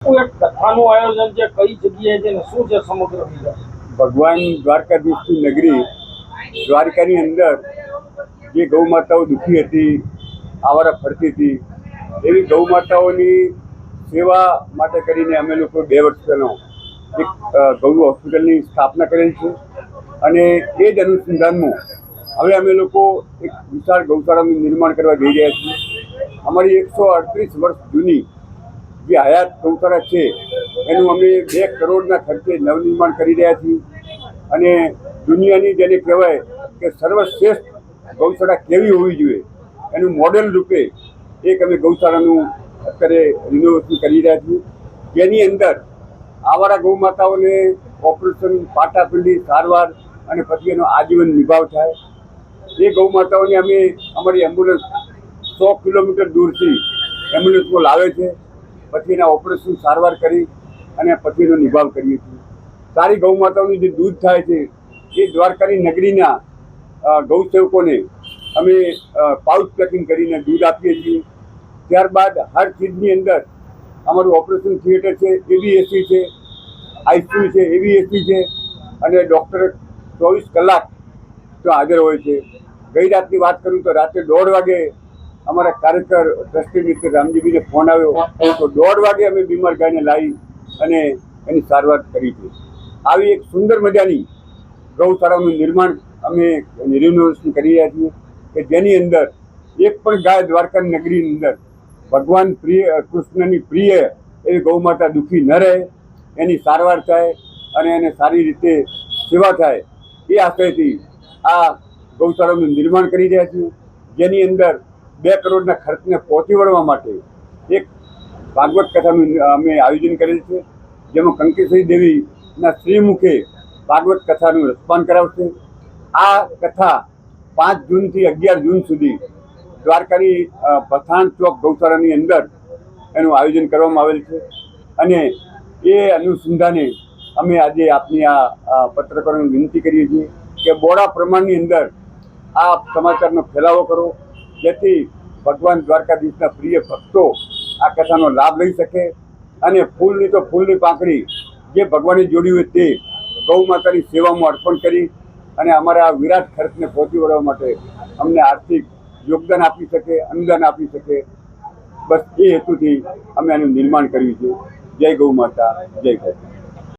એક કથાનું આયોજન છે, કઈ જગ્યાએ છે ને શું છે સમગ્ર વિગત? ભગવાન દ્વારકાધીશની નગરી દ્વારકાની અંદર જે ગૌ માતાઓ દુઃખી હતી, આવારા ફરતી હતી, એવી ગૌ માતાઓની સેવા માટે કરીને અમે લોકો 2 વર્ષ પહેલાં એક ગૌ હોસ્પિટલની સ્થાપના કરેલી છે. અને એ જ અનુસંધાનમાં હવે અમે લોકો એક વિશાળ ગૌશાળાનું નિર્માણ કરવા જઈ રહ્યા છીએ. અમારી 138 વર્ષ જૂની જે હયાત ગૌશાળા છે એનું અમે 2 કરોડના ખર્ચે નવનિર્માણ કરી રહ્યા છીએ. અને દુનિયાની જેને કહેવાય કે સર્વશ્રેષ્ઠ ગૌશાળા કેવી હોવી જોઈએ એનું મોડેલ રૂપે એક અમે ગૌશાળાનું અત્યારે રિનોવેશન કરી રહ્યા છીએ, જેની અંદર આવારા ગૌ માતાઓને ઓપરેશન, પાટાપિંડી, સારવાર અને પછી એનો આજીવન નિભાવ થાય. એ ગૌ માતાઓને અમે અમારી એમ્બ્યુલન્સ 100 કિલોમીટર દૂરથી એમ્બ્યુલન્સમાં લાવે છે, પછી એના ઓપરેશન, સારવાર કરી અને પછી એનો નિભાવ કરીએ છીએ. સારી ગૌ માતાઓનું જે દૂધ થાય છે એ દ્વારકાની નગરીના ગૌ સેવકોને અમે પાઉચ પેકિંગ કરીને દૂધ આપીએ છીએ. ત્યારબાદ હર ચીજની અંદર અમારું ઓપરેશન થિયેટર છે, એવી એસી છે, આઈસીયુ છે, એવી એસી છે, અને ડૉક્ટર 24 કલાક તો હાજર હોય છે. ગઈ રાતની વાત કરું તો રાત્રે 1:30 વાગે અમારા કાર્યકર ટ્રસ્ટી મિત્ર રામજીભાઈને ફોન આવ્યો તો 1:30 વાગે અમે બીમાર ગાયને લાવી અને એની સારવાર કરી છે. આવી એક સુંદર મજાની ગૌશાળાનું નિર્માણ અમે રિનોવેશન કરી રહ્યા છીએ કે જેની અંદર એક પણ ગાય દ્વારકાની નગરીની અંદર ભગવાન કૃષ્ણની પ્રિય એવી ગૌ માતા દુઃખી ન રહે, એની સારવાર થાય અને એને સારી રીતે સેવા થાય, એ આશયથી આ ગૌશાળાનું નિર્માણ કરી રહ્યા છીએ. જેની અંદર 2 કરોડના ખર્ચને પહોંચી વળવા માટે એક ભાગવત કથાનું અમે આયોજન કરેલ છે, જેમાં કંકેશ્વરી દેવીના શ્રીમુખે ભાગવત કથાનું રસપાન કરાવશે. આ કથા 5 જૂનથી 11 જૂન સુધી દ્વારકાની પઠાણ ચોક ગૌશાળાની અંદર એનું આયોજન કરવામાં આવેલ છે. અને એ અનુસંધાને અમે આજે આપની આ પત્રકારોને વિનંતી કરીએ છીએ કે બોડા પ્રમાણની અંદર આ સમાચારનો ફેલાવો કરો, જેથી ભગવાન દ્વારકાધીશના પ્રિય ભક્તો આ કથાનો લાભ લઈ શકે અને ફૂલની તો ફૂલની પાંખડી જે ભગવાને જોડી હોય તે ગૌ માતાની સેવામાં અર્પણ કરી અને અમારા આ વિરાટ ખર્ચને પહોંચી વળવા માટે અમને આર્થિક યોગદાન આપી શકે, અનુદાન આપી શકે, બસ એ હેતુથી અમે આનું નિર્માણ કર્યું છે. જય ગૌ માતા, જય ગૌ.